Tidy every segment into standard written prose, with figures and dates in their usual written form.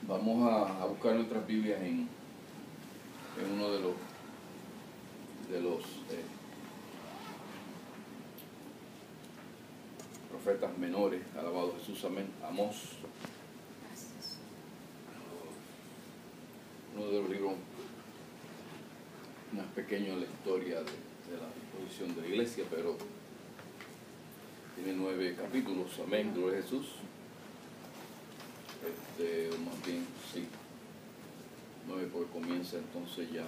Vamos a buscar nuestras Biblias en uno de los profetas menores, alabado Jesús, amén. Amós, uno de los libros más pequeños de la historia de la disposición de la iglesia, pero tiene 9 capítulos, amén, gloria a Jesús. O más bien, sí, 9, porque comienza entonces ya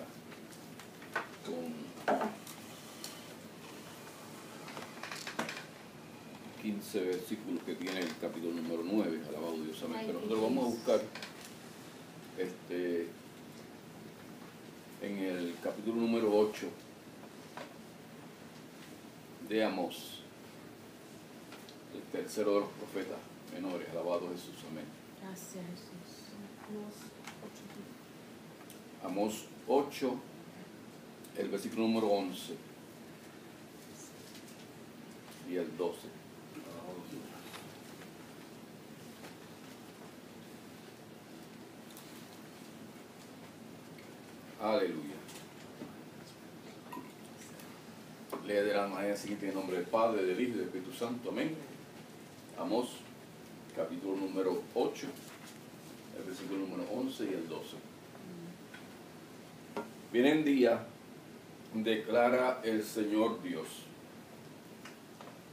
con 15 versículos que tiene el capítulo número 9, alabado Dios, amén. Pero nosotros vamos a buscar en el capítulo número 8 de Amós, el tercero de los profetas menores, alabado Jesús, amén. Gracias, Jesús. Amós 8, el versículo número 11 y el 12. Aleluya. Lee de la manera siguiente en el nombre del Padre, del Hijo y del Espíritu Santo, amén. Amós, capítulo número 8, el versículo número 11 y el 12. Vienen días, declara el Señor Dios,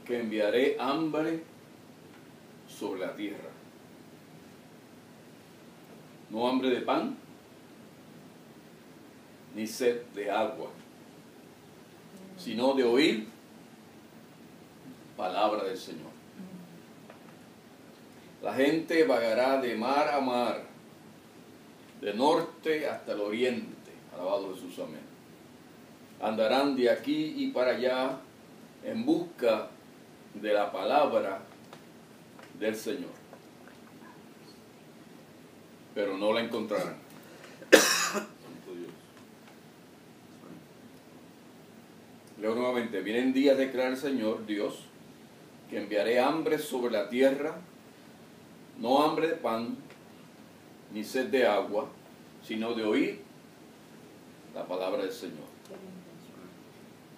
que enviaré hambre sobre la tierra. No hambre de pan, ni sed de agua, sino de oír palabra del Señor. La gente vagará de mar a mar, de norte hasta el oriente, alabado Jesús, amén. Andarán de aquí y para allá en busca de la palabra del Señor, pero no la encontrarán. Leo nuevamente: vienen días, declara el Señor Dios, que enviaré hambre sobre la tierra, no hambre de pan, ni sed de agua, sino de oír la palabra del Señor.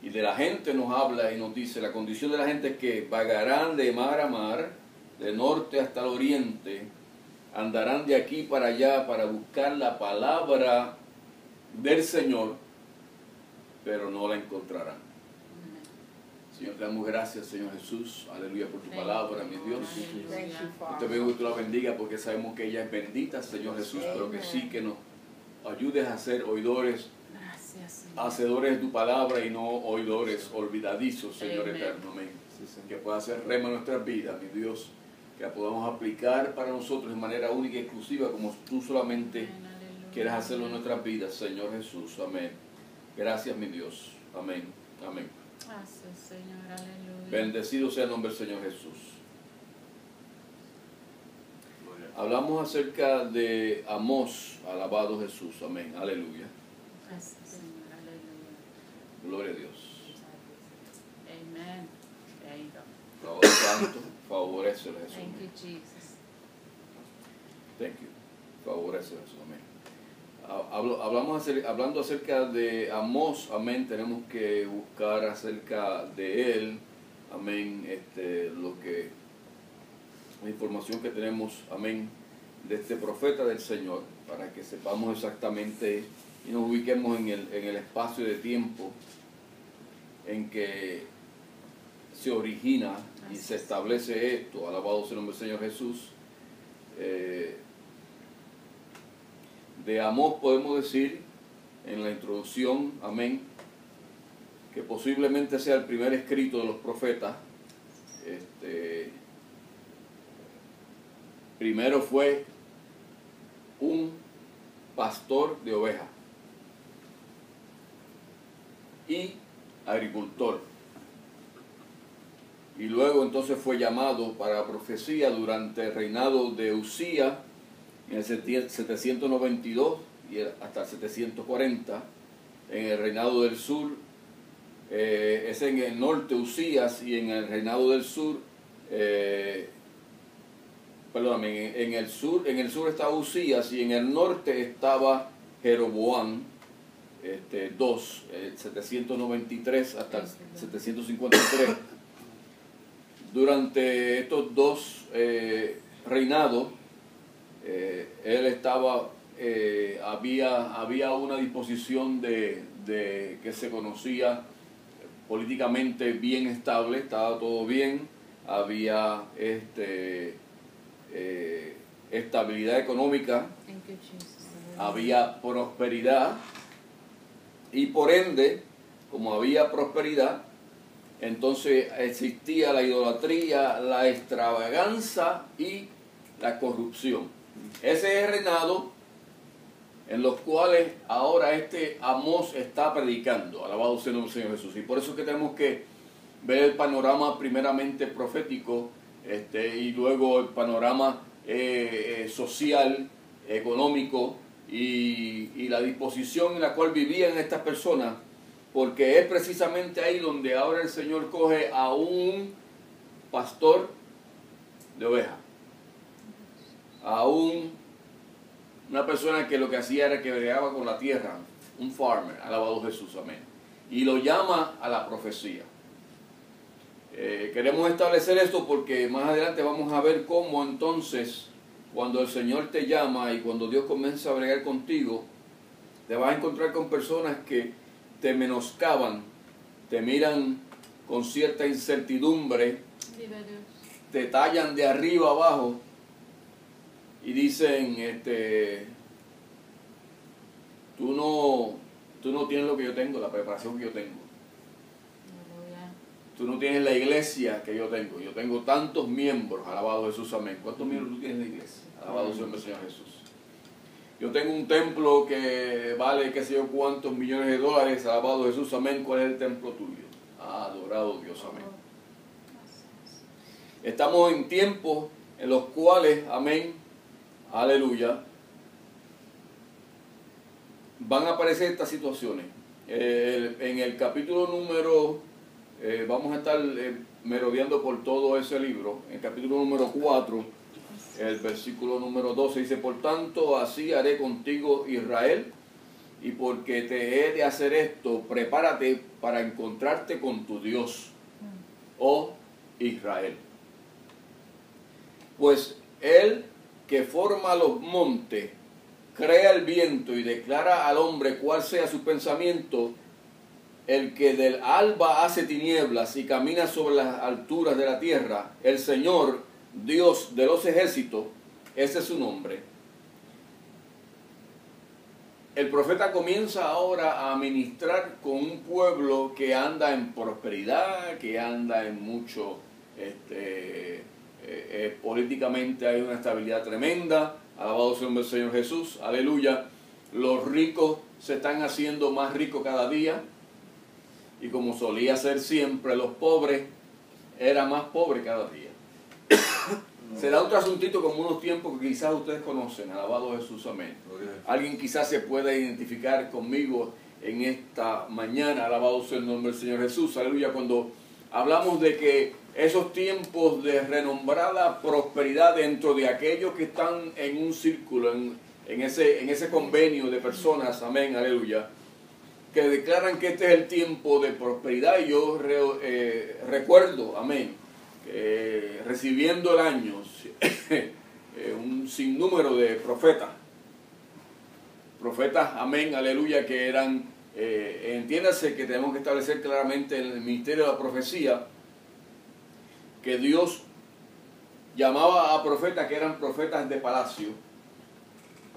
Y de la gente nos habla y nos dice, la condición de la gente es que vagarán de mar a mar, de norte hasta el oriente, andarán de aquí para allá para buscar la palabra del Señor, pero no la encontrarán. Señor, te damos gracias, Señor Jesús, aleluya, por tu palabra, mi Dios. Te pido que tú la bendiga porque sabemos que ella es bendita, Señor Jesús, pero que sí, que nos ayudes a ser oidores, hacedores de tu palabra y no oidores olvidadizos, Señor eterno, amén. Que pueda ser rema en nuestras vidas, mi Dios, que la podamos aplicar para nosotros de manera única y exclusiva, como tú solamente quieres hacerlo en nuestras vidas, Señor Jesús, amén. Gracias, mi Dios, amén, amén. Gracias, Señor, aleluya. Bendecido sea el nombre del Señor Jesús. Hablamos acerca de Amós, alabado Jesús, amén, aleluya. Gracias, Señor, aleluya. Gloria a Dios. Amen. There you go. Favor santo, favorécelo, Jesús. Thank you, Jesus. Thank you. Favorécelo, Jesús, amén. Hablando acerca de Amós, amén, tenemos que buscar acerca de él, amén, la información que tenemos, amén, de este profeta del Señor, para que sepamos exactamente y nos ubiquemos en el espacio de tiempo en que se origina y se establece esto, alabado sea el nombre del Señor Jesús. De Amós podemos decir en la introducción, amén, que posiblemente sea el primer escrito de los profetas. Primero fue un pastor de ovejas y agricultor. Y luego entonces fue llamado para la profecía durante el reinado de Usías, en el 792 y hasta el 740, en el reinado del sur, es en el norte Usías, y en el reinado del sur perdóname, en el sur estaba Usías y en el norte estaba Jeroboam, 793 hasta el 753. Durante estos dos reinados, él estaba, había una disposición de que se conocía políticamente bien estable, estaba todo bien, había estabilidad económica, Thank you, Jesus. había prosperidad, y por ende, como había prosperidad, entonces existía la idolatría, la extravaganza y la corrupción. Ese es el reinado en los cuales ahora Amós está predicando. Alabado sea el nombre del Señor Jesús. Y por eso es que tenemos que ver el panorama primeramente profético, y luego el panorama social, económico, y la disposición en la cual vivían estas personas, porque es precisamente ahí donde ahora el Señor coge a un pastor de ovejas, a una persona que lo que hacía era que bregaba con la tierra, un farmer, alabado Jesús, amén, y lo llama a la profecía. Queremos establecer esto porque más adelante vamos a ver cómo entonces, cuando el Señor te llama y cuando Dios comienza a bregar contigo, te vas a encontrar con personas que te menoscaban, te miran con cierta incertidumbre, Viva Dios. te tallan de arriba abajo y dicen, tú no tienes lo que yo tengo, la preparación que yo tengo. Aleluya. Tú no tienes la iglesia que yo tengo. Yo tengo tantos miembros, alabado Jesús, amén. ¿Cuántos miembros tú tienes en la iglesia? Alabado sea el Señor Jesús. Yo tengo un templo que vale qué sé yo cuántos millones de dólares, alabado Jesús, amén. ¿Cuál es el templo tuyo? Adorado Dios, amén. Estamos en tiempos en los cuales, amén, aleluya, van a aparecer estas situaciones. En el capítulo número, vamos a estar merodeando por todo ese libro, en el capítulo número 4, el versículo número 12 dice: por tanto, así haré contigo, Israel, y porque te he de hacer esto, prepárate para encontrarte con tu Dios, oh Israel. Pues él que forma los montes, crea el viento y declara al hombre cuál sea su pensamiento, el que del alba hace tinieblas y camina sobre las alturas de la tierra, el Señor, Dios de los ejércitos, ese es su nombre. El profeta comienza ahora a ministrar con un pueblo que anda en prosperidad, que anda en mucho, políticamente hay una estabilidad tremenda, alabado sea el Señor Jesús, aleluya. Los ricos se están haciendo más ricos cada día, y como solía ser siempre, los pobres eran más pobres cada día. Será otro asuntito como unos tiempos que quizás ustedes conocen, alabado Jesús, amén. Alguien quizás se pueda identificar conmigo en esta mañana, alabado sea el nombre del Señor Jesús, aleluya, cuando hablamos de que esos tiempos de renombrada prosperidad dentro de aquellos que están en un círculo, en ese convenio de personas, amén, aleluya, que declaran que este es el tiempo de prosperidad. Y yo recuerdo, amén, recibiendo el año un sinnúmero de profetas, amén, aleluya, que eran, entiéndase que tenemos que establecer claramente en el ministerio de la profecía, que Dios llamaba a profetas que eran profetas de palacio,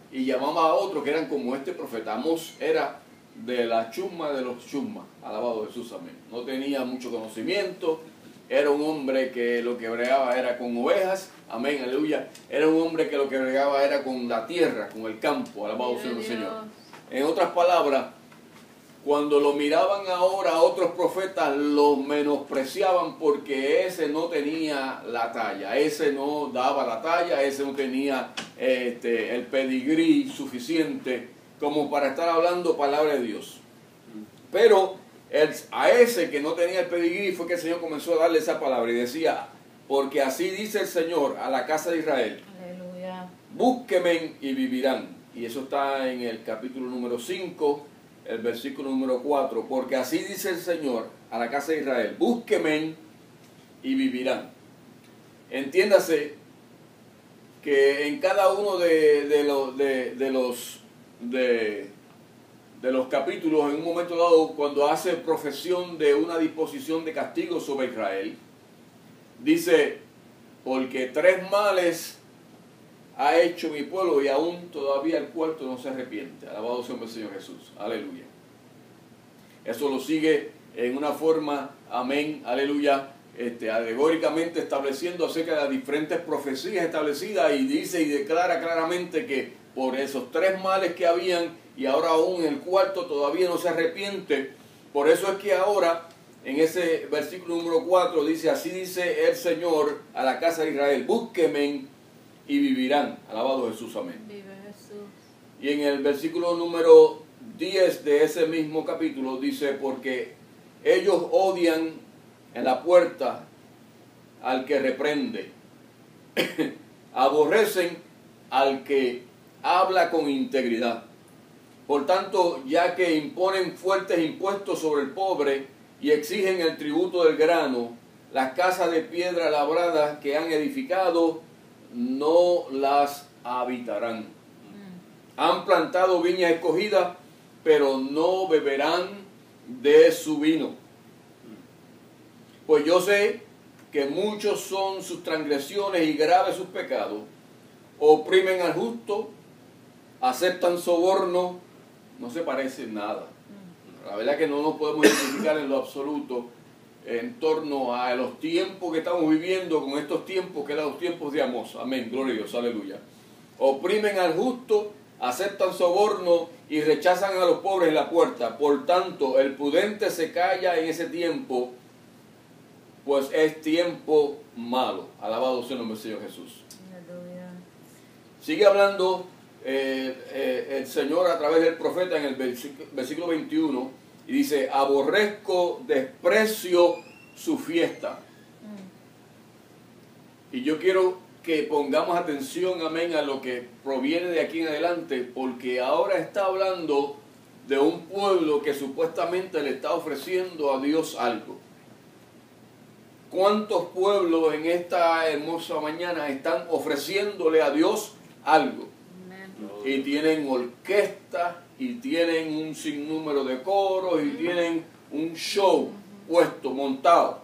y llamaba a otros que eran como este profeta. Amós era de la chusma de los chusmas, alabado Jesús, amén. No tenía mucho conocimiento, era un hombre que lo que bregaba era con ovejas, amén, aleluya. Era un hombre que lo que bregaba era con la tierra, con el campo, alabado sea el Señor. En otras palabras, cuando lo miraban ahora a otros profetas, lo menospreciaban porque ese no tenía la talla, ese no daba la talla, ese no tenía el pedigrí suficiente como para estar hablando palabra de Dios. Pero a ese que no tenía el pedigrí fue que el Señor comenzó a darle esa palabra y decía: porque así dice el Señor a la casa de Israel, búsquenme y vivirán. Y eso está en el capítulo número 5, el versículo número 4. Porque así dice el Señor a la casa de Israel, búsquenme y vivirán. Entiéndase que en cada uno de los capítulos, en un momento dado, cuando hace profesión de una disposición de castigo sobre Israel, dice, porque 3 males ha hecho mi pueblo y aún todavía el cuarto no se arrepiente. Alabado sea el Señor Jesús. Aleluya. Eso lo sigue en una forma, amén, aleluya, alegóricamente estableciendo acerca de las diferentes profecías establecidas, y dice y declara claramente que por esos 3 males que habían y ahora aún el cuarto todavía no se arrepiente. Por eso es que ahora en ese versículo número 4 dice, así dice el Señor a la casa de Israel, búsquenme y vivirán. Alabado Jesús, amén. Vive Jesús. Y en el versículo número 10 de ese mismo capítulo dice, porque ellos odian en la puerta al que reprende, aborrecen al que habla con integridad. Por tanto, ya que imponen fuertes impuestos sobre el pobre y exigen el tributo del grano, las casas de piedra labrada que han edificado no las habitarán. Han plantado viñas escogidas, pero no beberán de su vino. Pues yo sé que muchos son sus transgresiones y graves sus pecados. Oprimen al justo, aceptan soborno, no se parecen nada. La verdad que no nos podemos identificar en lo absoluto en torno a los tiempos que estamos viviendo con estos tiempos que eran los tiempos de Amós. Amén, gloria a Dios, aleluya. Oprimen al justo, aceptan soborno y rechazan a los pobres en la puerta. Por tanto, el prudente se calla en ese tiempo, pues es tiempo malo. Alabado sea el nombre del Señor Jesús. Aleluya. Sigue hablando el Señor a través del profeta en el versículo 21 y dice, aborrezco, desprecio su fiesta. Y yo quiero que pongamos atención, amén, a lo que proviene de aquí en adelante, porque ahora está hablando de un pueblo que supuestamente le está ofreciendo a Dios algo. ¿Cuántos pueblos en esta hermosa mañana están ofreciéndole a Dios algo? Y tienen orquesta, y tienen un sinnúmero de coros, y tienen un show puesto, montado.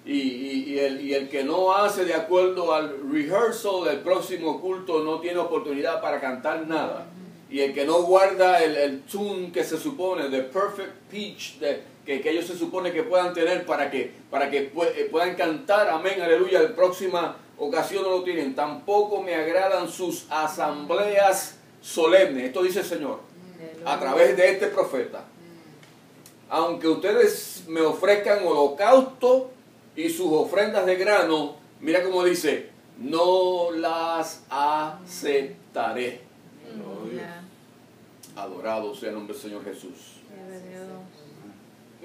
Y el que no hace de acuerdo al rehearsal del próximo culto no tiene oportunidad para cantar nada. Y el que no guarda el tune que se supone, the perfect pitch, que ellos se supone que puedan tener para que puedan cantar, amén, aleluya, la próxima ocasión no lo tienen. Tampoco me agradan sus asambleas solemnes. Esto dice el Señor a través de este profeta. Aunque ustedes me ofrezcan holocausto y sus ofrendas de grano, mira cómo dice, no las aceptaré. Aleluya. Adorado sea el nombre del Señor Jesús. Vive Dios.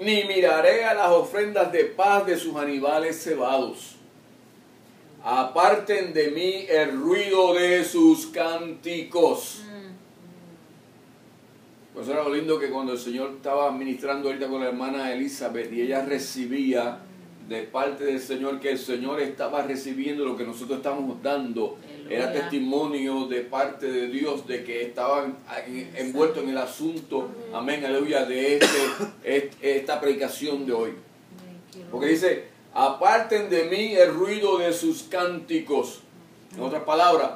Ni miraré a las ofrendas de paz de sus animales cebados. Aparten de mí el ruido de sus cánticos. Pues era lo lindo que cuando el Señor estaba ministrando ahorita con la hermana Elizabeth y ella recibía de parte del Señor que el Señor estaba recibiendo lo que nosotros estamos dando. Era testimonio de parte de Dios de que estaban envueltos en el asunto, amén, aleluya, de esta predicación de hoy. Porque dice, aparten de mí el ruido de sus cánticos. En otras palabras,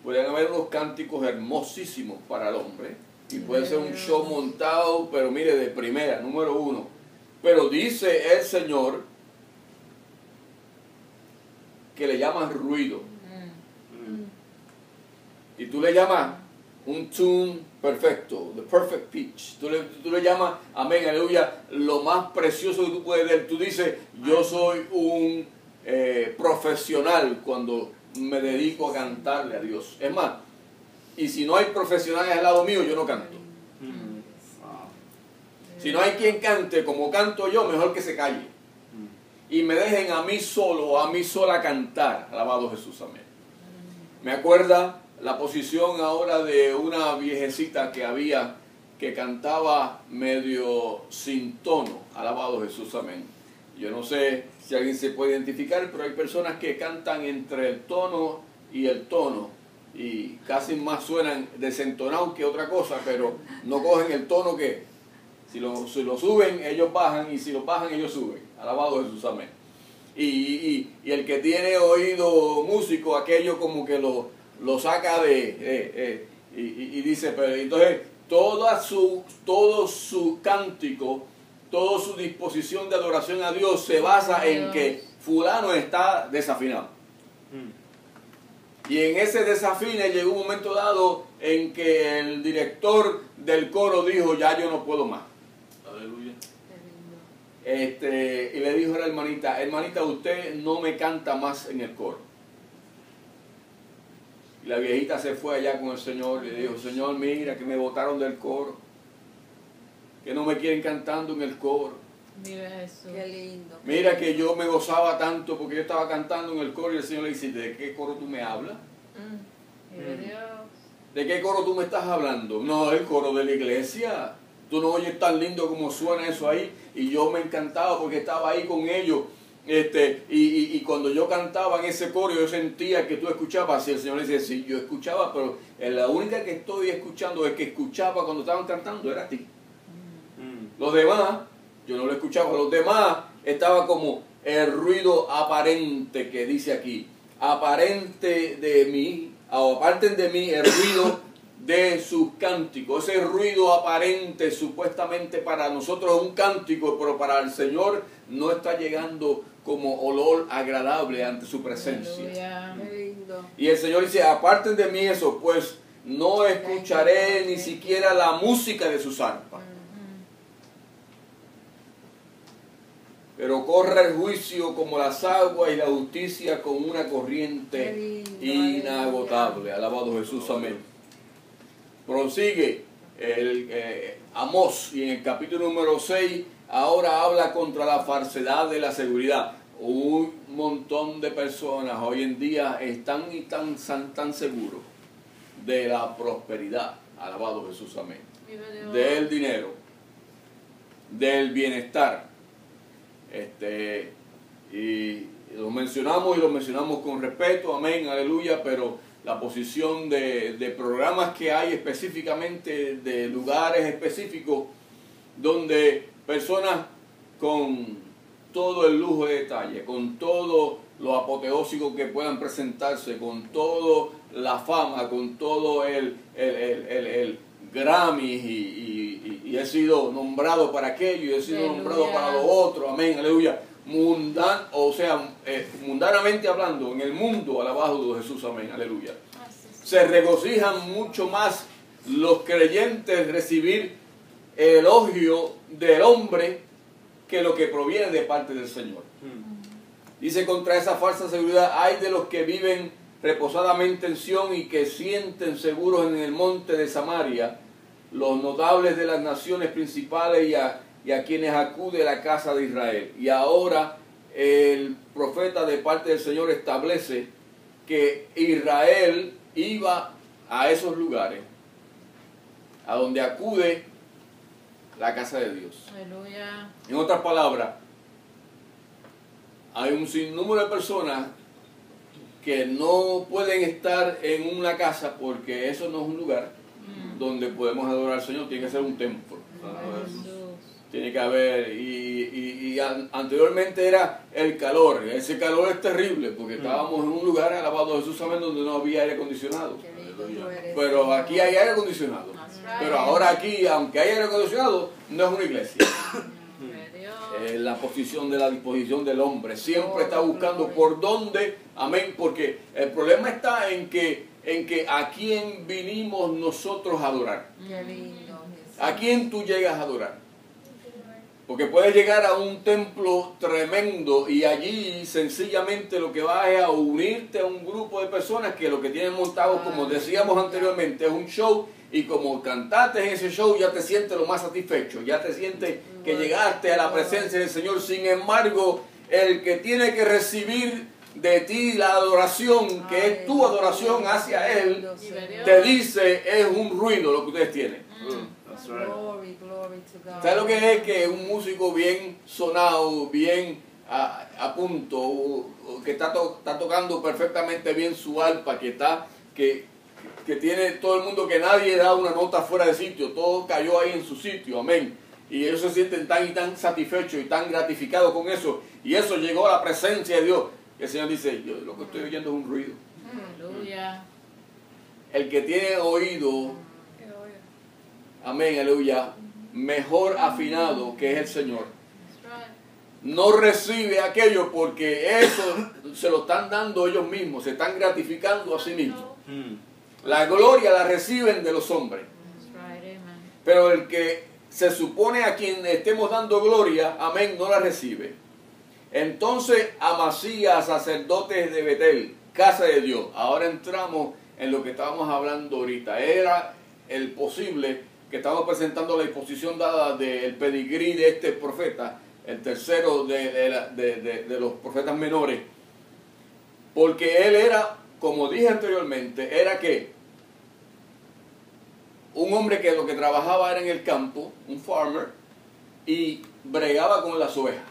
pueden haber unos cánticos hermosísimos para el hombre y puede ser un show montado, pero mire, de primera, número 1. Pero dice el Señor que le llaman ruido. Y tú le llamas un tune perfecto, the perfect pitch. Tú le llamas, amén, aleluya, lo más precioso que tú puedes ver. Tú dices, yo soy un profesional cuando me dedico a cantarle a Dios. Es más, y si no hay profesionales al lado mío, yo no canto. Si no hay quien cante como canto yo, mejor que se calle. Y me dejen a mí solo o a mí sola cantar. Alabado Jesús, amén. Me acuerda la posición ahora de una viejecita que había que cantaba medio sin tono. Alabado Jesús, amén. Yo no sé si alguien se puede identificar, pero hay personas que cantan entre el tono y el tono y casi más suenan desentonados que otra cosa, pero no cogen el tono que si lo suben ellos bajan y si lo bajan ellos suben. Alabado Jesús, amén. Y el que tiene oído músico, aquello como que lo saca y dice, pero entonces todo su cántico, toda su disposición de adoración a Dios se basa en que fulano está desafinado. Y en ese desafine llegó un momento dado en que el director del coro dijo, ya yo no puedo más. Aleluya. Y le dijo a la hermanita, usted no me canta más en el coro. Y la viejita se fue allá con el Señor y le dijo, Señor, mira que me botaron del coro, que no me quieren cantando en el coro. Vive Jesús. Qué lindo. Mira que yo me gozaba tanto porque yo estaba cantando en el coro y el Señor le dice, ¿de qué coro tú me hablas? Vive Dios. ¿De qué coro tú me estás hablando? No, el coro de la iglesia. Tú no oyes tan lindo como suena eso ahí. Y yo me encantaba porque estaba ahí con ellos. Y cuando yo cantaba en ese coro yo sentía que tú escuchabas. Y el Señor le dice, sí, yo escuchaba, pero la única que estoy escuchando, el que escuchaba cuando estaban cantando era a ti. Los demás, yo no lo escuchaba. Los demás estaba como el ruido aparente que dice aquí. Aparente de mí, o aparten de mí el ruido de sus cánticos. Ese ruido aparente supuestamente para nosotros es un cántico, pero para el Señor no está llegando como olor agradable ante su presencia. Qué lindo. Y el Señor dice, aparten de mí eso, pues no escucharé ni siquiera la música de sus arpas. Pero corre el juicio como las aguas y la justicia como una corriente inagotable. Alabado Jesús, amén. Prosigue Amós y en el capítulo número 6 ahora habla contra la falsedad de la seguridad. Un montón de personas hoy en día están tan seguros de la prosperidad. Alabado Jesús, amén. Del dinero, del bienestar. Y lo mencionamos con respeto, amén, aleluya, pero la posición de programas que hay específicamente, de lugares específicos, donde personas con todo el lujo de detalle, con todo lo apoteósico que puedan presentarse, con toda la fama, con todo el Grammy y he sido nombrado para aquello y he sido nombrado para lo otro, amén, aleluya, mundanamente hablando, en el mundo, alabado Jesús, amén, aleluya, se regocijan mucho más los creyentes recibir el elogio del hombre que lo que proviene de parte del Señor. Dice, contra esa falsa seguridad hay de los que viven reposadamente en Sión y que sienten seguros en el monte de Samaria, los notables de las naciones principales y a quienes acude la casa de Israel. Y ahora el profeta de parte del Señor establece que Israel iba a esos lugares, a donde acude la casa de Dios. Aleluya. En otras palabras, hay un sinnúmero de personas que no pueden estar en una casa porque eso no es un lugar donde podemos adorar al Señor, tiene que ser un templo. Tiene que haber, y anteriormente era el calor. Ese calor es terrible porque estábamos en un lugar, alabado Jesús, amén, donde no había aire acondicionado. Pero aquí hay aire acondicionado. Pero ahora aquí, aunque hay aire acondicionado, no es una iglesia. La posición de la disposición del hombre siempre está buscando por dónde, amén, porque el problema está en que a quién vinimos nosotros a adorar. ¿A quién tú llegas a adorar? Porque puedes llegar a un templo tremendo y allí sencillamente lo que vas es a unirte a un grupo de personas que lo que tienen montado, como decíamos anteriormente, es un show, y como cantaste en ese show ya te sientes lo más satisfecho, ya te sientes que llegaste a la presencia del Señor. Sin embargo, el que tiene que recibir de ti la adoración, que es tu adoración hacia Él, te dice es un ruido lo que ustedes tienen. That's right. Glory, glory to God. ¿Sabes lo que es que un músico bien sonado, bien a punto, o que está tocando perfectamente bien su arpa, que tiene todo el mundo, que nadie da una nota fuera de sitio, todo cayó ahí en su sitio, amén? Y ellos se sienten tan y tan satisfechos y tan gratificados con eso, y eso llegó a la presencia de Dios. El Señor dice, yo lo que estoy oyendo es un ruido. Aleluya. El que tiene oído, amén, aleluya, mejor afinado que es el Señor, That's right. no recibe aquello, porque eso se lo están dando ellos mismos, se están gratificando a sí mismos. La gloria la reciben de los hombres, That's right, amen. pero el que se supone a quien estemos dando gloria, amén, no la rcibe. Entonces Amasías, sacerdote de Betel, casa de Dios. Ahora entramos en lo que estábamos hablando ahorita. Era el posible que estamos presentando la exposición dada del pedigrí de este profeta, el tercero de los profetas menores, porque él era, como dije anteriormente, era que un hombre que lo que trabajaba era en el campo, un farmer, y bregaba con las ovejas.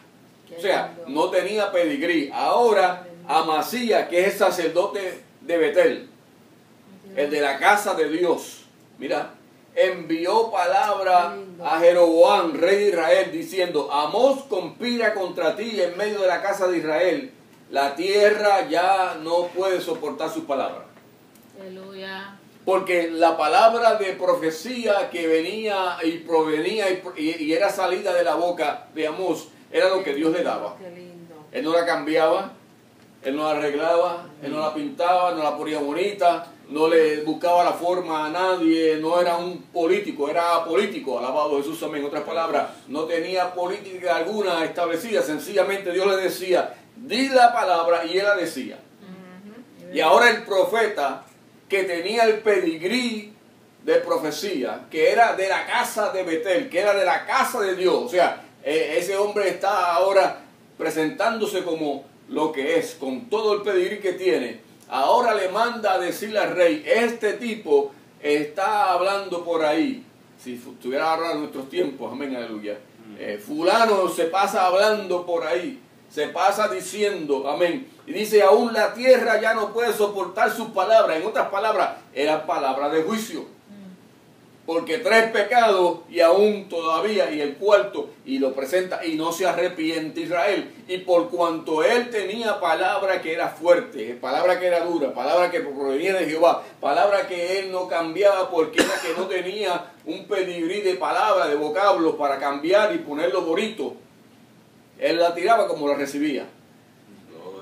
O sea, no tenía pedigrí. Ahora Amasías, que es el sacerdote de Betel, el de la casa de Dios, mira, envió palabra a Jeroboam, rey de Israel, diciendo, Amós conspira contra ti en medio de la casa de Israel. La tierra ya no puede soportar sus palabras. Aleluya. Porque la palabra de profecía que venía y provenía y era salida de la boca de Amós, era lo que Dios le daba. Qué lindo. Él no la cambiaba, él no la arreglaba, él no la pintaba, no la ponía bonita, no le buscaba la forma a nadie, no era un político, era apolítico, alabado Jesús, amén. En otras palabras, no tenía política alguna establecida, sencillamente Dios le decía, di la palabra, y él la decía. Y ahora el profeta, que tenía el pedigrí de profecía, que era de la casa de Betel, que era de la casa de Dios, o sea, ese hombre está ahora presentándose como lo que es, con todo el pedigrí que tiene. Ahora le manda a decirle al rey, este tipo está hablando por ahí, si estuviera ahora en nuestros tiempos, amén, aleluya, fulano se pasa hablando por ahí, se pasa diciendo, amén, y dice, aún la tierra ya no puede soportar sus palabras. En otras palabras, era palabra de juicio, porque 3 pecados y aún todavía, y el cuarto, y lo presenta, y no se arrepiente Israel. Y por cuanto él tenía palabra que era fuerte, palabra que era dura, palabra que provenía de Jehová, palabra que él no cambiaba, porque era que no tenía un pedigrí de palabra, de vocablos para cambiar y ponerlo bonito, él la tiraba como la recibía.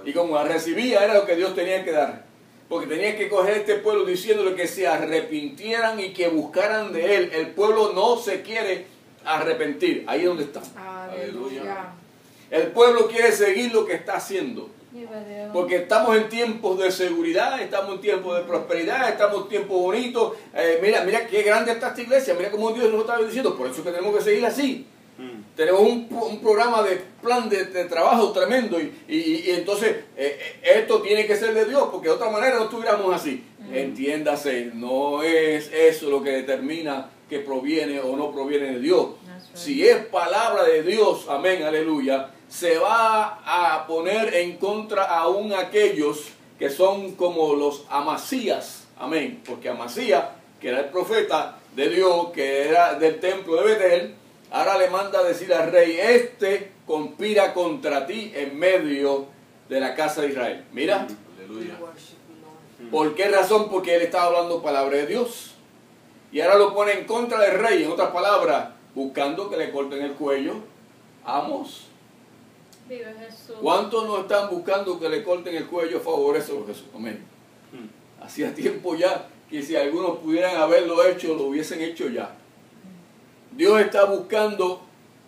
Y como la recibía era lo que Dios tenía que dar. Porque tenía que coger a este pueblo diciéndole que se arrepintieran y que buscaran de él. El pueblo no se quiere arrepentir. Ahí es donde está. Aleluya. El pueblo quiere seguir lo que está haciendo. Porque estamos en tiempos de seguridad, estamos en tiempos de prosperidad, estamos en tiempos bonitos. Mira qué grande está esta iglesia, mira cómo Dios nos está bendiciendo. Por eso es que tenemos que seguir así. Tenemos un programa de plan de trabajo tremendo y entonces esto tiene que ser de Dios, porque de otra manera no estuviéramos así. Entiéndase, no es eso lo que determina que proviene o no proviene de Dios. Si es palabra de Dios, amén, aleluya, se va a poner en contra aún aquellos que son como los Amasías, amén, porque Amasías, que era el profeta de Dios, que era del templo de Betel, ahora le manda a decir al rey, este conspira contra ti en medio de la casa de Israel. Mira, Aleluya. ¿por qué razón? Porque él estaba hablando palabra de Dios. Y ahora lo pone en contra del rey, en otras palabras, buscando que le corten el cuello a Amós. Vive Jesús. ¿Cuántos no están buscando que le corten el cuello a favor de Jesús? Amén. Hacía tiempo ya que si algunos pudieran haberlo hecho, lo hubiesen hecho ya. Dios está buscando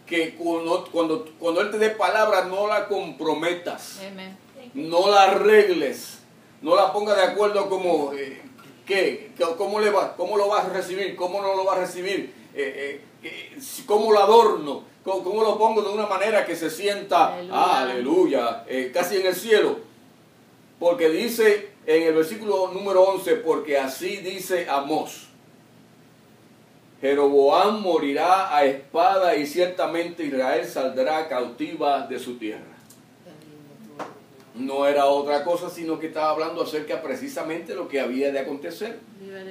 que cuando Él te dé palabra, no la comprometas, Amen. no la arregles, no la pongas de acuerdo como, ¿cómo lo vas a recibir? ¿Cómo no lo vas a recibir? ¿Cómo lo adorno? ¿Cómo lo pongo de una manera que se sienta, aleluya, casi en el cielo? Porque dice en el versículo número 11, porque así dice Amós: Jeroboam morirá a espada y ciertamente Israel saldrá cautiva de su tierra. No era otra cosa, sino que estaba hablando acerca precisamente de lo que había de acontecer.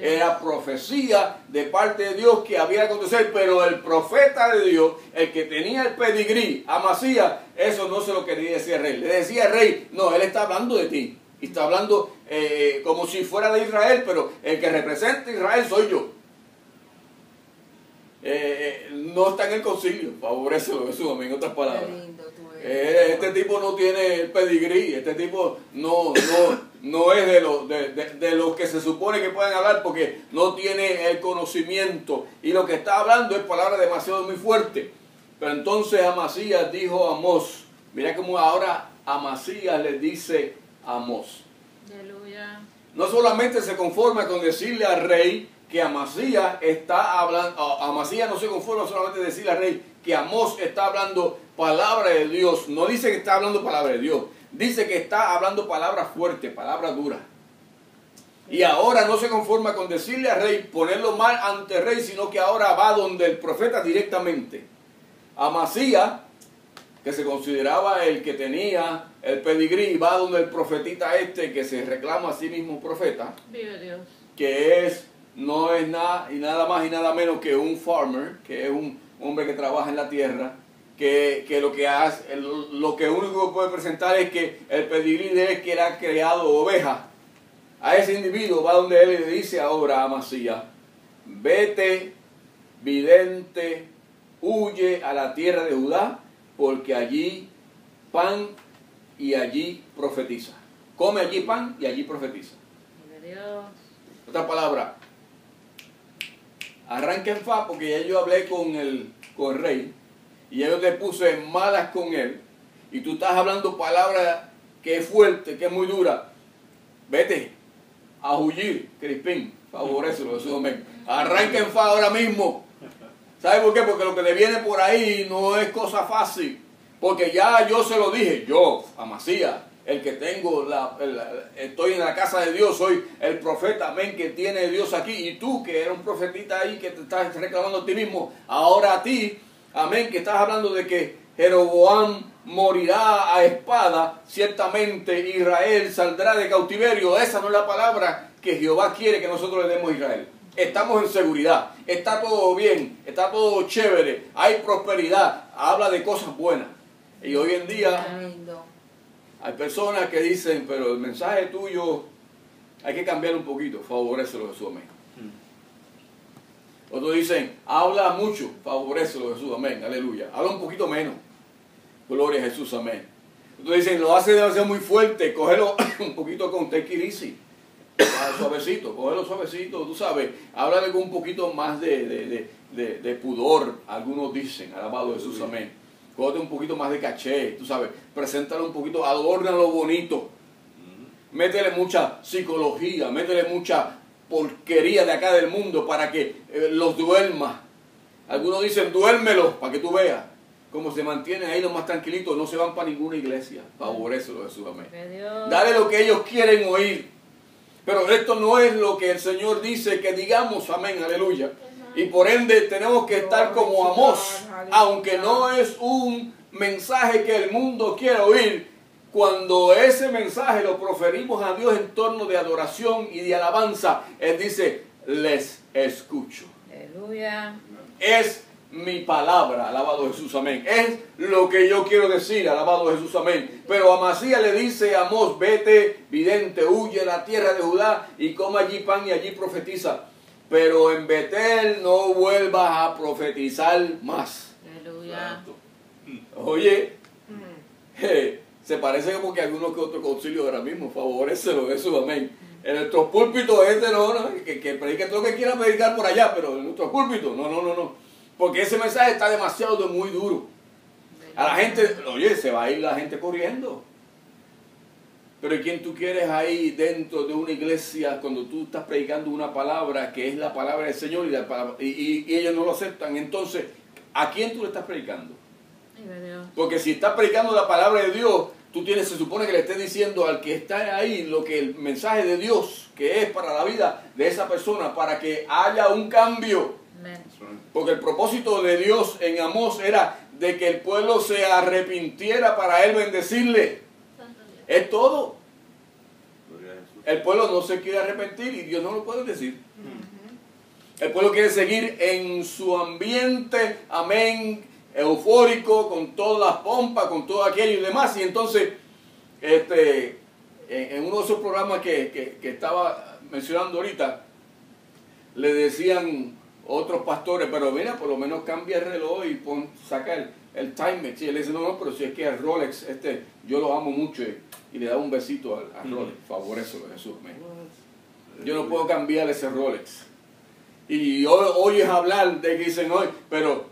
Era profecía de parte de Dios que había de acontecer, pero el profeta de Dios, el que tenía el pedigrí, Amasías, eso no se lo quería decir al rey. Le decía al rey: no, él está hablando de ti. Y está hablando como si fuera de Israel, pero el que representa a Israel soy yo. No está en el concilio, favorecelo, Jesús, en otras palabras. Este tipo no tiene el pedigrí, este tipo no es de los que se supone que pueden hablar, porque no tiene el conocimiento, y lo que está hablando es palabra demasiado muy fuerte. Pero entonces Amasías dijo a Amós, mira cómo ahora Amasías le dice a Amós. Aleluya. No solamente se conforma con decirle al rey que Amasías está hablando, Amasías no se conforma solamente decirle al rey que Amós está hablando palabra de Dios. No dice que está hablando palabra de Dios, dice que está hablando palabras fuertes, palabras duras. Y ahora no se conforma con decirle al rey, ponerlo mal ante el rey, sino que ahora va donde el profeta directamente. Amasías, que se consideraba el que tenía el pedigrí, va donde el profetita que se reclama a sí mismo profeta. Vive Dios. Que no es nada y nada más y nada menos que un farmer, que es un hombre que trabaja en la tierra, que lo que hace, lo que único que puede presentar es que el pedigrí de él es que él ha creado ovejas. A ese individuo va donde él le dice ahora a Amasías: vete, vidente, huye a la tierra de Judá, porque allí pan y allí profetiza. Come allí pan y allí profetiza. Vive Dios. Otra palabra, arranca en fa, porque ya yo hablé con el rey y ya yo te puse malas con él, y tú estás hablando palabras que es fuerte, que es muy dura. Vete a huir, Crispín, favorecelo, Jesús, amén. Arranca en fa ahora mismo. ¿Sabe por qué? Porque lo que le viene por ahí no es cosa fácil, porque ya yo se lo dije, yo, Amasías, el que tengo, estoy en la casa de Dios, soy el profeta, amén, que tiene Dios aquí, y tú que eres un profetita ahí que te estás reclamando a ti mismo, ahora a ti, amén, que estás hablando de que Jeroboam morirá a espada, ciertamente Israel saldrá de cautiverio. Esa no es la palabra que Jehová quiere que nosotros le demos a Israel. Estamos en seguridad, está todo bien, está todo chévere, hay prosperidad, habla de cosas buenas. Y hoy en día hay personas que dicen, pero el mensaje tuyo hay que cambiar un poquito, favorecelo, Jesús, amén. Otros dicen, habla mucho, favorecelo, Jesús, amén, aleluya. Habla un poquito menos, gloria a Jesús, amén. Otros dicen, lo hace demasiado muy fuerte, cógelo un poquito con take it easy, suavecito, cógelo suavecito, tú sabes. Háblale con un poquito más de pudor, algunos dicen, alabado Jesús, amén. Cógete un poquito más de caché, tú sabes, preséntalo un poquito, adórnalo bonito. Métele mucha psicología, métele mucha porquería de acá del mundo para que los duerma. Algunos dicen, duérmelos para que tú veas cómo se mantienen ahí los más tranquilitos, no se van para ninguna iglesia. Favorecelo, Jesús, amén. Dale lo que ellos quieren oír. Pero esto no es lo que el Señor dice que digamos, amén, aleluya. Y por ende tenemos que estar como Amós, aunque no es un mensaje que el mundo quiere oír. Cuando ese mensaje lo proferimos a Dios en torno de adoración y de alabanza, Él dice, les escucho. Aleluya. Es mi palabra, alabado Jesús, amén. Es lo que yo quiero decir, alabado Jesús, amén. Pero Amasías le dice a Amós, vete, vidente, huye a la tierra de Judá y coma allí pan y allí profetiza. Pero en Betel no vuelvas a profetizar más. Aleluya. Oye, se parece como que algunos que otros concilios ahora mismo, favorecelo, Jesús, amén. En nuestros púlpitos que predique todo lo que quiera predicar por allá, pero en nuestros púlpitos, no. Porque ese mensaje está demasiado muy duro. A la gente, oye, se va a ir la gente corriendo. Pero ¿quién tú quieres ahí dentro de una iglesia cuando tú estás predicando una palabra que es la palabra del Señor y ellos no lo aceptan? Entonces, ¿a quién tú le estás predicando? Porque si estás predicando la palabra de Dios, se supone que le estés diciendo al que está ahí lo que el mensaje de Dios, que es para la vida de esa persona, para que haya un cambio. Amén. Porque el propósito de Dios en Amós era de que el pueblo se arrepintiera para él bendecirle. Es todo. El pueblo no se quiere arrepentir y Dios no lo puede decir. El pueblo quiere seguir en su ambiente, amén, eufórico, con todas las pompas, con todo aquello y demás. Y entonces, en uno de esos programas que estaba mencionando ahorita, le decían otros pastores, pero mira, por lo menos cambia el reloj y saca el timer. Y él dice, no, pero si es que el Rolex, yo lo amo mucho. Y le da un besito al Rolex. Favorecelo, Jesús. Yo no puedo cambiar ese Rolex. Y oyes hablar de que dicen hoy, pero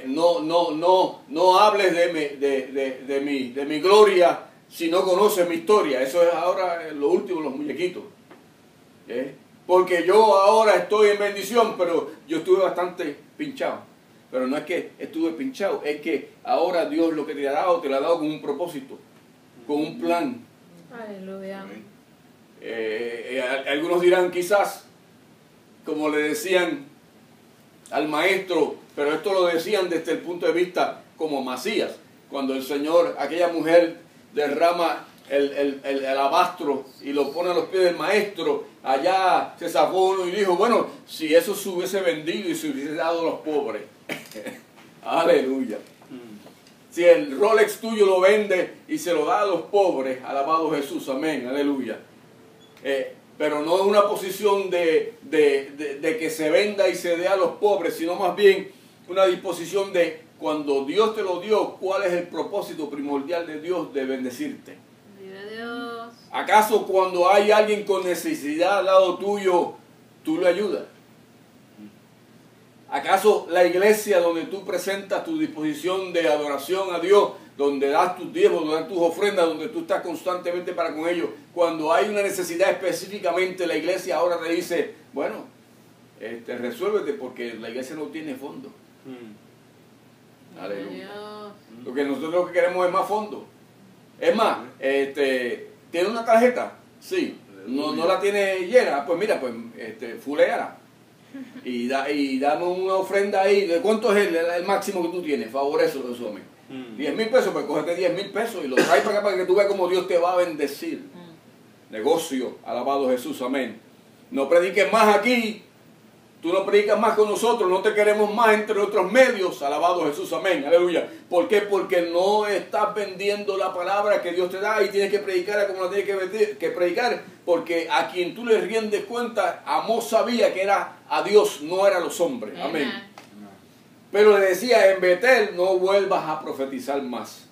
no hables de mi gloria si no conoces mi historia. Eso es ahora lo último, los muñequitos. Porque yo ahora estoy en bendición, pero yo estuve bastante pinchado. Pero no es que estuve pinchado, es que ahora Dios lo que te ha dado con un propósito, con un plan. Aleluya. Algunos dirán quizás, como le decían al maestro, pero esto lo decían desde el punto de vista como Masías, cuando el Señor, aquella mujer derrama el alabastro y lo pone a los pies del maestro, allá se sacó uno y dijo, bueno, si eso se hubiese vendido y se hubiese dado a los pobres. Aleluya. Si el Rolex tuyo lo vende y se lo da a los pobres, alabado Jesús, amén, aleluya. Pero no es una posición de que se venda y se dé a los pobres, sino más bien una disposición de cuando Dios te lo dio, ¿cuál es el propósito primordial de Dios de bendecirte? Vive Dios. ¿Acaso cuando hay alguien con necesidad al lado tuyo, tú le ayudas? ¿Acaso la iglesia donde tú presentas tu disposición de adoración a Dios, donde das tus diezmos, donde das tus ofrendas, donde tú estás constantemente para con ellos, cuando hay una necesidad específicamente, la iglesia ahora te dice, bueno, resuélvete porque la iglesia no tiene fondo? Aleluya. Lo que nosotros lo que queremos es más fondo. Es más, ¿tiene una tarjeta? Sí. No la tiene llena, pues mira, pues fuléala. Y dame una ofrenda ahí. ¿De cuánto es el máximo que tú tienes? Favorecelo, eso, amén. 10,000 pesos, pues cógete 10,000 pesos y lo traes para acá para que tú veas cómo Dios te va a bendecir. Negocio, alabado Jesús, amén. No prediques más aquí. Tú no predicas más con nosotros, no te queremos más entre otros medios, alabado Jesús, amén, aleluya. ¿Por qué? Porque no estás vendiendo la palabra que Dios te da y tienes que predicarla como la tienes que predicar, porque a quien tú le rindes cuenta, Amós sabía que era a Dios, no era a los hombres, amén. Pero le decía, en Betel no vuelvas a profetizar más,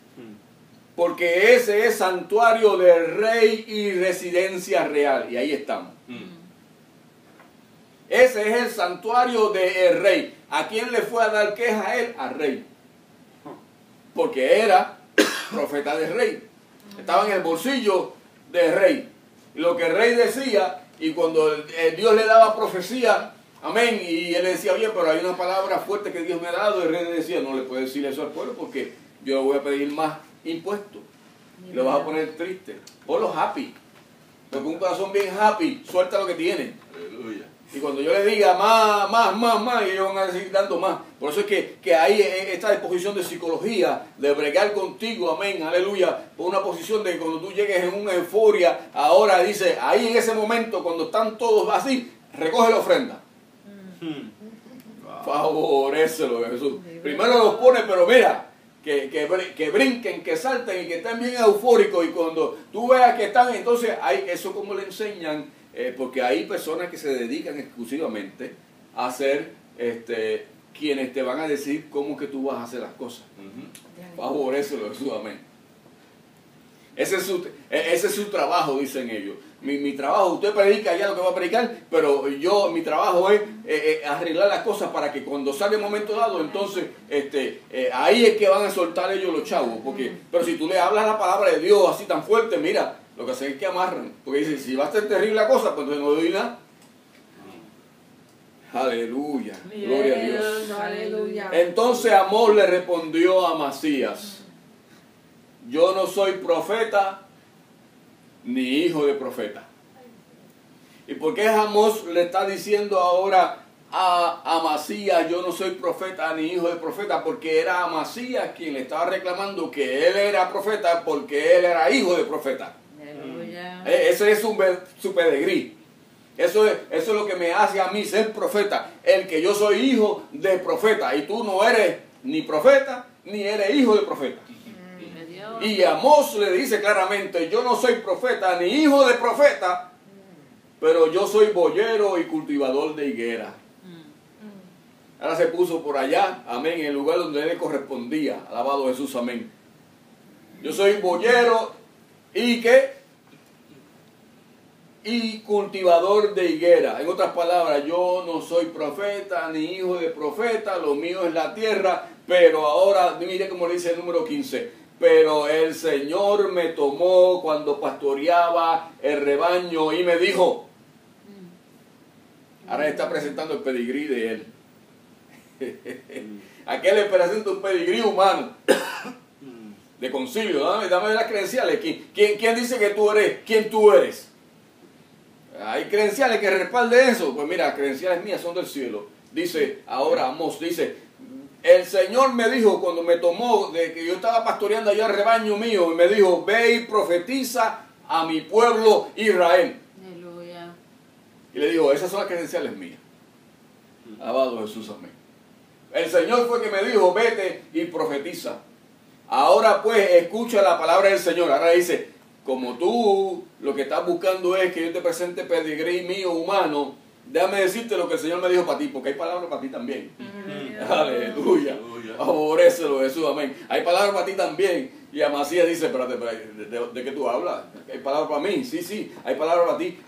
porque ese es santuario del rey y residencia real, y ahí estamos. Ese es el santuario del rey. ¿A quién le fue a dar queja a él? Al rey. Porque era profeta del rey. Estaba en el bolsillo del rey. Y lo que el rey decía, y cuando Dios le daba profecía, amén, y él le decía, oye, pero hay una palabra fuerte que Dios me ha dado, el rey le decía, no le puedes decir eso al pueblo porque yo le voy a pedir más impuestos. Y lo vas a poner triste. Ponlo happy. Porque un corazón bien happy, suelta lo que tiene. Aleluya. Y cuando yo le diga más, ellos van a decir dando más. Por eso es que hay esta disposición de psicología, de bregar contigo, amén, aleluya, por una posición de que cuando tú llegues en una euforia, ahora dice, ahí en ese momento, cuando están todos así, recoge la ofrenda. Favorécelo, Jesús. Primero los pone, pero mira, que brinquen, que salten y que estén bien eufóricos. Y cuando tú veas que están, entonces, hay, eso como le enseñan. Porque hay personas que se dedican exclusivamente a ser quienes te van a decir cómo que tú vas a hacer las cosas. Favorécelo, Jesús, amén. Ese es su trabajo, dicen ellos. Mi trabajo, usted predica ya lo que va a predicar, pero mi trabajo es arreglar las cosas para que cuando salga el momento dado, entonces ahí es que van a soltar ellos los chavos. Pero si tú le hablas la palabra de Dios así tan fuerte, mira, lo que hacen es que amarran. Porque dicen, si va a ser terrible la cosa, pues entonces no doy nada. Aleluya. Gloria a Dios. Aleluya. Entonces Amós le respondió a Masías, yo no soy profeta ni hijo de profeta. ¿Y por qué Amós le está diciendo ahora a Amasías, yo no soy profeta ni hijo de profeta? Porque era Amasías quien le estaba reclamando que él era profeta porque él era hijo de profeta. Aleluya. Ese es su pedigrí. Eso es lo que me hace a mí ser profeta. El que yo soy hijo de profeta. Y tú no eres ni profeta ni eres hijo de profeta. Y Amós le dice claramente, yo no soy profeta ni hijo de profeta, pero yo soy boyero y cultivador de higuera. Ahora se puso por allá, amén, en el lugar donde él le correspondía. Alabado Jesús, amén. Yo soy boyero y ¿qué? Y cultivador de higuera. En otras palabras, yo no soy profeta ni hijo de profeta, lo mío es la tierra, pero ahora, mire cómo dice el número 15, pero el Señor me tomó cuando pastoreaba el rebaño y me dijo, ahora está presentando el pedigrí de él. Aquí le presenta un pedigrí humano de concilio. Dame las credenciales. ¿Quién dice que tú eres? ¿Quién tú eres? Hay credenciales que respalden eso. Pues mira, credenciales mías son del cielo. Dice ahora Amós, dice, el Señor me dijo cuando me tomó de que yo estaba pastoreando allá el rebaño mío y me dijo, ve y profetiza a mi pueblo Israel. Aleluya. Y le digo, esas son las credenciales mías. Alabado Jesús, amén. El Señor fue que me dijo, vete y profetiza. Ahora pues escucha la palabra del Señor. Ahora dice, como tú lo que estás buscando es que yo te presente pedigrí mío humano, déjame decirte lo que el Señor me dijo para ti, porque hay palabras para ti también. Aleluya. Favorécelo, Jesús, amén. Hay palabras para ti también. Y Amasías dice, espérate, ¿de qué tú hablas? ¿Hay palabras para mí? Sí, hay palabras para ti.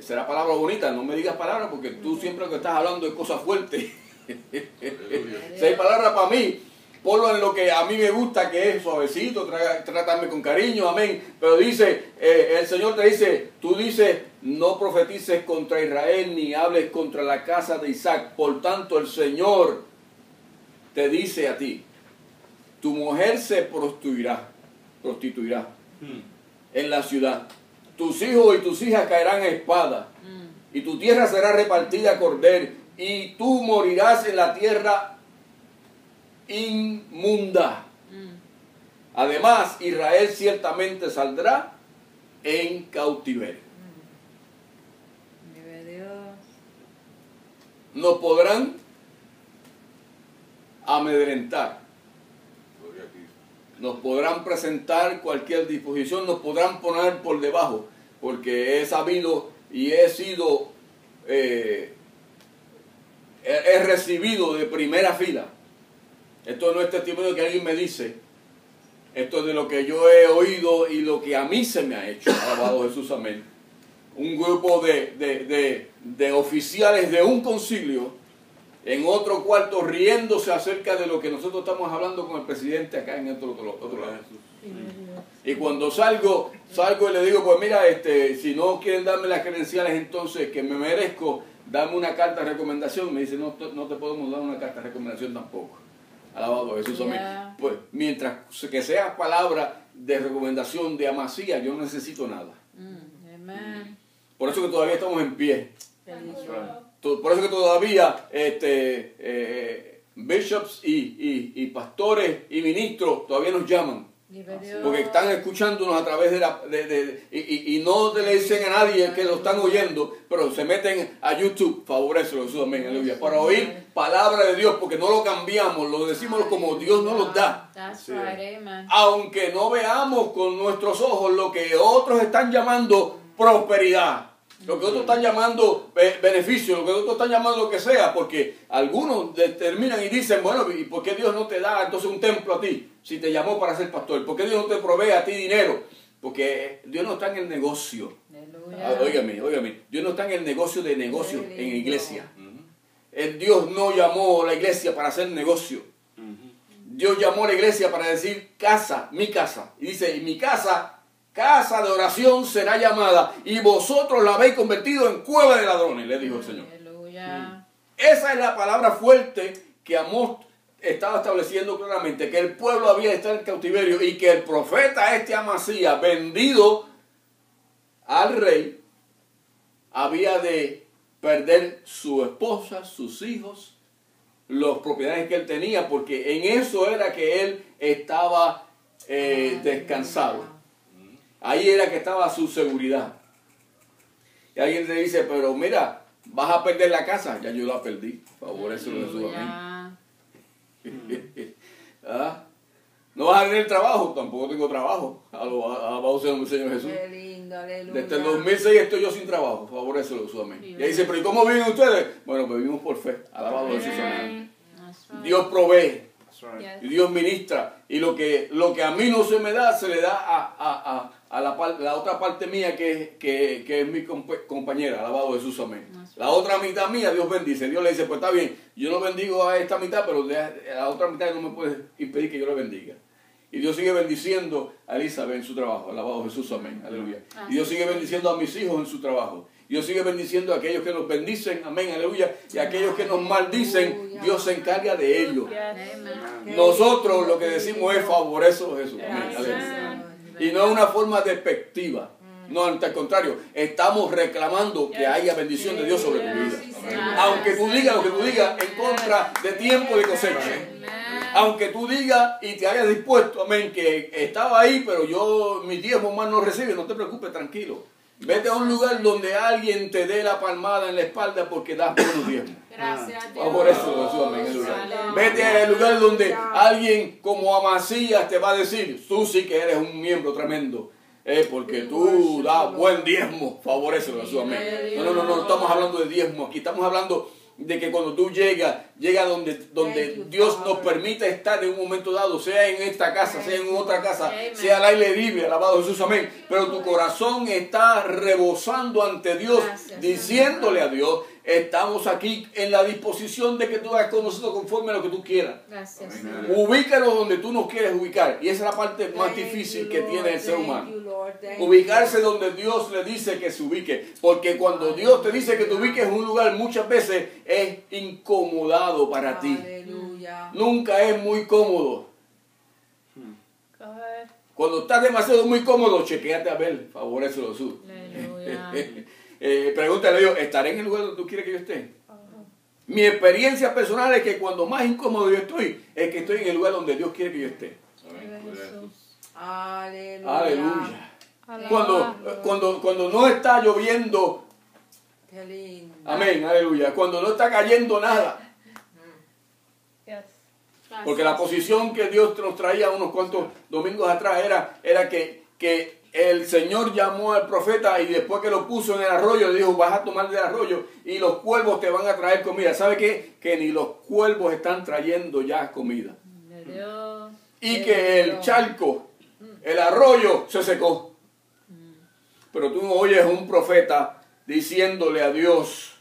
Será palabra bonita, no me digas palabras porque tú siempre lo que estás hablando es cosas fuertes. Si hay palabras para mí, ponlo en lo que a mí me gusta, que es suavecito, trátame con cariño, amén. Pero dice, el Señor te dice, tú dices, no profetices contra Israel ni hables contra la casa de Isaac. Por tanto, el Señor te dice a ti, tu mujer se prostituirá en la ciudad. Tus hijos y tus hijas caerán a espada, y tu tierra será repartida a cordel, y tú morirás en la tierra inmunda. Además, Israel ciertamente saldrá en cautiverio. Vive Dios. Nos podrán amedrentar, nos podrán presentar cualquier disposición, nos podrán poner por debajo, porque he sabido y he sido, he recibido de primera fila. Esto no es testimonio que alguien me dice, esto es de lo que yo he oído y lo que a mí se me ha hecho. Alabado Jesús, amén. Un grupo de oficiales de un concilio en otro cuarto riéndose acerca de lo que nosotros estamos hablando con el presidente acá en otro lado. Y cuando salgo y le digo, pues mira, si no quieren darme las credenciales entonces que me merezco, dame una carta de recomendación. Me dice, no te podemos dar una carta de recomendación tampoco. Alabado Jesús, amén. Pues mientras que sea palabra de recomendación de Amasías, yo no necesito nada. Amén. Por eso que todavía estamos en pie. Bendición. Por eso que todavía bishops y pastores y ministros todavía nos llaman. Vive Dios. Porque están escuchándonos a través y no le dicen a nadie que lo están oyendo, pero se meten a YouTube, favorecelo, Jesús, amén, aleluya, para oír palabra de Dios, porque no lo cambiamos, lo decimos como Dios nos lo da. That's right, amen. Aunque no veamos con nuestros ojos lo que otros están llamando prosperidad, lo que otros están llamando beneficio, lo que otros están llamando lo que sea, porque algunos determinan y dicen, bueno, ¿y por qué Dios no te da entonces un templo a ti si te llamó para ser pastor? ¿Por qué Dios no te provee a ti dinero? Porque Dios no está en el negocio. Óigame, Dios no está en el negocio de negocios en iglesia. El Dios no llamó a la iglesia para hacer negocio. Dios llamó a la iglesia para decir casa, mi casa. Y dice, y mi casa de oración será llamada, y vosotros la habéis convertido en cueva de ladrones, le dijo el Señor. Aleluya. Esa es la palabra fuerte que Amós estaba estableciendo claramente que el pueblo había de estar en cautiverio y que el profeta Amasías, vendido al rey, había de perder su esposa, sus hijos, las propiedades que él tenía, porque en eso era que él estaba descansado. Ahí era que estaba su seguridad. Y alguien te dice, pero mira, vas a perder la casa. Ya yo la perdí. Favorécelo de su amén. ¿Ah? ¿No vas a tener trabajo? Tampoco tengo trabajo. Alabado sea el Señor Jesús. Qué lindo, aleluya. Desde el 2006 estoy yo sin trabajo. Favorécelo de su amén. Y ahí dice, pero ¿y cómo viven ustedes? Bueno, pues vivimos por fe. Alabado sea su amén. Dios provee. Y Dios ministra. Y lo que a mí no se me da, se le da a la otra parte mía que es mi compañera. Alabado Jesús, amén. La otra mitad mía, Dios bendice. Dios le dice, pues está bien, yo no bendigo a esta mitad, pero la otra mitad no me puede impedir que yo le bendiga. Y Dios sigue bendiciendo a Elizabeth en su trabajo. Alabado Jesús, amén. Aleluya. Y Dios sigue bendiciendo a mis hijos en su trabajo. Dios sigue bendiciendo a aquellos que nos bendicen, amén, aleluya. Y a aquellos que nos maldicen, Dios se encarga de ellos. Nosotros lo que decimos es favorecer a Jesús. Amén, aleluya. Y no es una forma despectiva. No, al contrario, estamos reclamando que haya bendición de Dios sobre tu vida. Aunque tú digas lo que tú digas en contra de tiempo de cosecha. Aunque tú digas y te hayas dispuesto, amén, que estaba ahí, pero yo mis diezmos más no recibe, no te preocupes, tranquilo. Vete a un lugar donde alguien te dé la palmada en la espalda porque das buenos diezmos. Gracias, Dios. Por eso, amén, vete al lugar donde alguien como Amasías te va a decir, tú sí que eres un miembro tremendo. Porque tú das buen diezmo, favorecelo, amén. No estamos hablando de diezmo aquí, estamos hablando de que cuando tú llegas donde Dios nos permite estar en un momento dado, sea en esta casa, sea en otra casa, sea al aire libre, alabado Jesús, amén. Pero tu corazón está rebosando ante Dios, diciéndole a Dios, estamos aquí en la disposición de que tú hagas con nosotros conforme a lo que tú quieras. Gracias. Ubícalo donde tú nos quieres ubicar. Y esa es la parte más difícil que tiene el ser humano. Ubicarse donde Dios le dice que se ubique. Porque cuando Dios te dice que te ubiques en un lugar, muchas veces es incomodado para ti. Nunca es muy cómodo. Cuando estás demasiado muy cómodo, chequéate a ver. Favorecelo Jesús. Pregúntale a Dios, ¿estaré en el lugar donde tú quieres que yo esté? Mi experiencia personal es que cuando más incómodo yo estoy, es que estoy en el lugar donde Dios quiere que yo esté. Aleluya. Cuando no está lloviendo, amén, aleluya. Cuando no está cayendo nada. Porque la posición que Dios nos traía unos cuantos domingos atrás era que el Señor llamó al profeta y después que lo puso en el arroyo, le dijo, vas a tomar del arroyo y los cuervos te van a traer comida. ¿Sabe qué? Que ni los cuervos están trayendo ya comida. Y que el charco, el arroyo se secó. Pero tú no oyes un profeta diciéndole a Dios,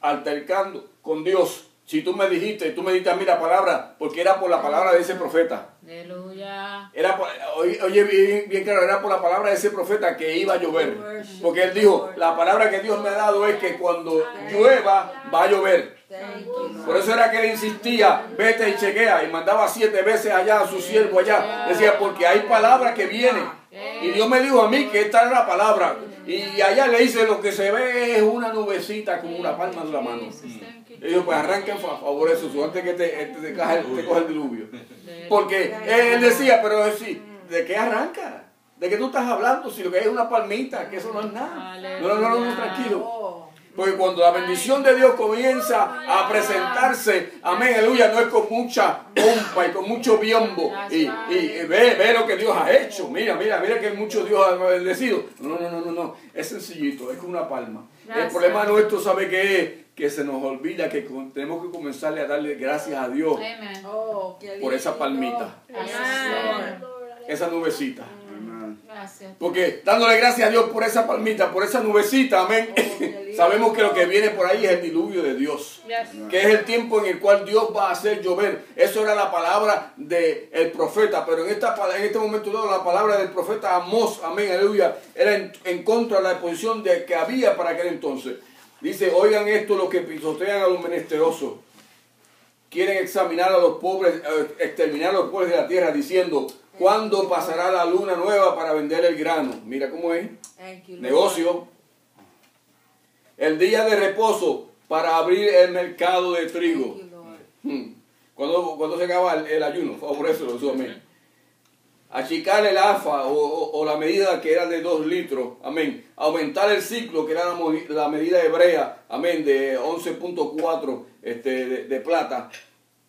altercando con Dios. Si tú me dijiste a mí la palabra, porque era por la palabra de ese profeta. Aleluya. Oye, bien claro, era por la palabra de ese profeta que iba a llover. Porque él dijo, la palabra que Dios me ha dado es que cuando llueva, va a llover. Por eso era que él insistía, vete y chequea, y mandaba 7 veces allá a su siervo allá. Decía, porque hay palabra que viene. Y Dios me dijo a mí que esta es la palabra. Y allá le dice, lo que se ve es una nubecita como una palma de la mano. Y dijo, pues arranquen a favor de eso, antes que te coja el diluvio. Porque él decía, pero ¿de qué arranca? ¿De qué tú estás hablando? Si lo que es una palmita, que eso no es nada. No, tranquilo. Porque cuando la bendición de Dios comienza a presentarse, amén, aleluya, no es con mucha pompa y con mucho biombo. Y ve lo que Dios ha hecho. Mira que mucho Dios ha bendecido. No. Es sencillito, es como una palma. El problema nuestro, ¿sabe qué es? Que se nos olvida que tenemos que comenzarle a darle gracias a Dios por esa palmita, esa nubecita. Porque dándole gracias a Dios por esa palmita, por esa nubecita, amén, sabemos que lo que viene por ahí es el diluvio de Dios, que es el tiempo en el cual Dios va a hacer llover. Eso era la palabra del profeta, pero en este momento dado la palabra del profeta Amós, amén, aleluya, era en contra de la posición que había para aquel entonces. Dice, oigan esto los que pisotean a los menesterosos, quieren examinar a los pobres, exterminar a los pobres de la tierra, diciendo, ¿cuándo pasará la luna nueva para vender el grano? Mira cómo es. Negocio. El día de reposo para abrir el mercado de trigo. Cuando se acaba el ayuno, por eso lo amén. Achicar el afa o la medida que era de 2 litros, amén. Aumentar el ciclo, que era la medida hebrea, amén, de 11.4 de plata.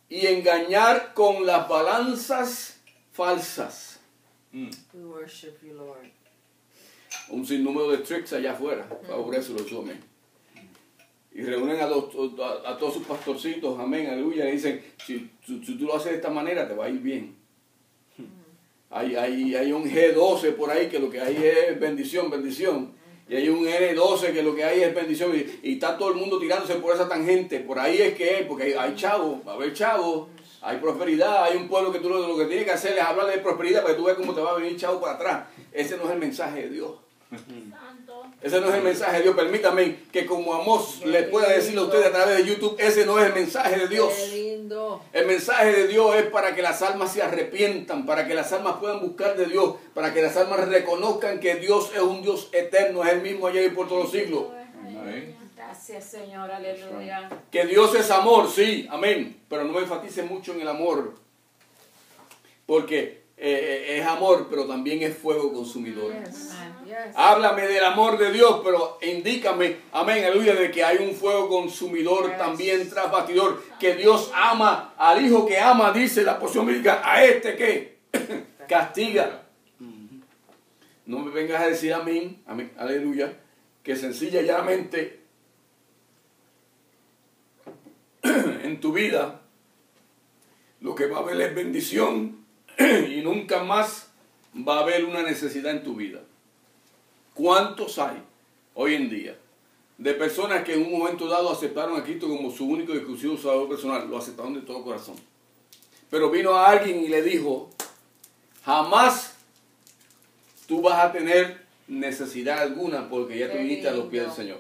Y engañar con las balanzas falsas. We worship you, Lord. Un sinnúmero de tricks allá afuera, por eso lo amén. Y reúnen a todos sus pastorcitos, amén, aleluya, y dicen, si tú lo haces de esta manera, te va a ir bien. Hay un G12 por ahí que lo que hay es bendición. Y hay un N12 que lo que hay es bendición. Y está todo el mundo tirándose por esa tangente. Por ahí es que es, porque hay chavos, va a haber chavos, hay prosperidad, hay un pueblo que tú lo que tienes que hacer es hablar de prosperidad para que tú veas cómo te va a venir chavo para atrás. Ese no es el mensaje de Dios. Ese no es el mensaje de Dios. Permítame que como Amós les pueda decirle a ustedes a través de YouTube, ese no es el mensaje de Dios. El mensaje de Dios es para que las almas se arrepientan, para que las almas puedan buscar de Dios, para que las almas reconozcan que Dios es un Dios eterno, es el mismo ayer y por todos los siglos. Amén. Gracias, Señor, aleluya. Que Dios es amor, sí, amén. Pero no me enfatice mucho en el amor, porque es amor, pero también es fuego consumidor. Yes. Háblame del amor de Dios, pero indícame, amén, aleluya, de que hay un fuego consumidor también tras batidor, que Dios ama al hijo que ama, dice la porción bíblica, a este que castiga. No me vengas a decir amén, amén, aleluya, que sencilla y llanamente en tu vida lo que va a haber es bendición y nunca más va a haber una necesidad en tu vida. ¿Cuántos hay hoy en día de personas que en un momento dado aceptaron a Cristo como su único y exclusivo salvador personal? Lo aceptaron de todo corazón. Pero vino a alguien y le dijo, jamás tú vas a tener necesidad alguna porque ya te viniste a los pies del Señor.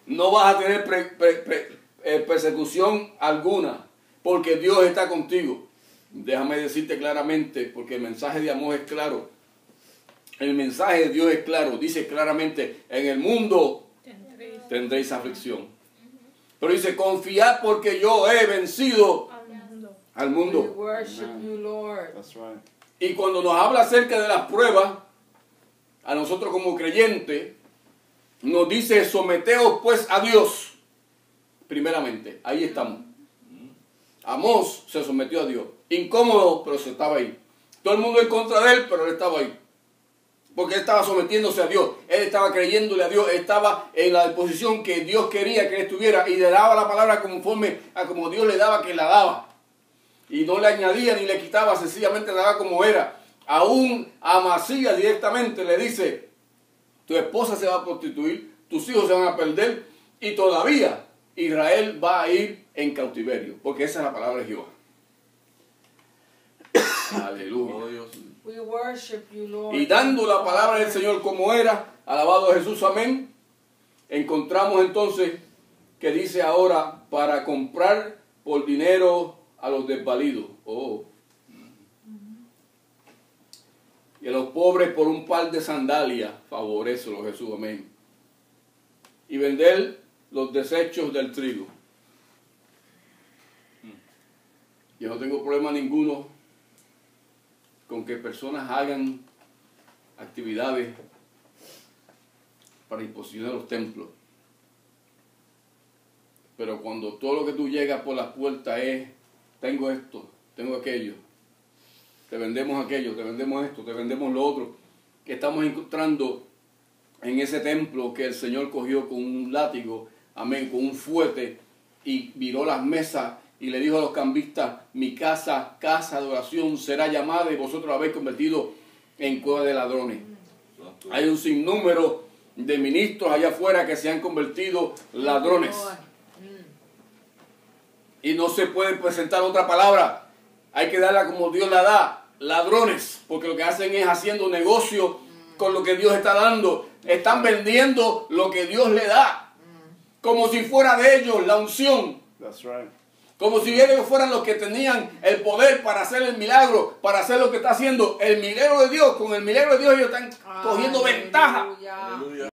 No vas a tener persecución alguna porque Dios está contigo. Déjame decirte claramente, porque el mensaje de amor es claro. El mensaje de Dios es claro, dice claramente, en el mundo tendréis aflicción. Pero dice, confiad porque yo he vencido al mundo. Y cuando nos habla acerca de las pruebas, a nosotros como creyentes, nos dice, someteos pues a Dios, primeramente. Ahí estamos. Amós se sometió a Dios. Incómodo, pero se estaba ahí. Todo el mundo en contra de él, pero él estaba ahí. Porque él estaba sometiéndose a Dios, él estaba creyéndole a Dios, estaba en la disposición que Dios quería que él estuviera y le daba la palabra conforme a como Dios le daba que la daba. Y no le añadía ni le quitaba, sencillamente la daba como era. Aún a Amasías directamente le dice, tu esposa se va a prostituir, tus hijos se van a perder y todavía Israel va a ir en cautiverio, porque esa es la palabra de Jehová. Aleluya. Oh, Dios. We worship you, Lord. Y dando la palabra del Señor como era, alabado a Jesús, amén, encontramos entonces que dice ahora, para comprar por dinero a los desvalidos. Oh. Y a los pobres por un par de sandalias, favorécelo Jesús, amén. Y vender los desechos del trigo. Yo no tengo problema ninguno con que personas hagan actividades para imposicionar los templos. Pero cuando todo lo que tú llegas por las puertas es, tengo esto, tengo aquello, te vendemos aquello, te vendemos esto, te vendemos lo otro, que estamos encontrando en ese templo que el Señor cogió con un látigo, amén, con un fuete, y viró las mesas y le dijo a los cambistas, mi casa, casa de oración será llamada y vosotros la habéis convertido en cueva de ladrones. Hay un sinnúmero de ministros allá afuera que se han convertido ladrones. Y no se puede presentar otra palabra. Hay que darla como Dios la da. Ladrones. Porque lo que hacen es haciendo negocio con lo que Dios está dando. Están vendiendo lo que Dios le da. Como si fuera de ellos la unción. That's right. Como si ellos fueran los que tenían el poder para hacer el milagro, para hacer lo que está haciendo el milagro de Dios. Con el milagro de Dios ellos están cogiendo ventaja. Aleluya.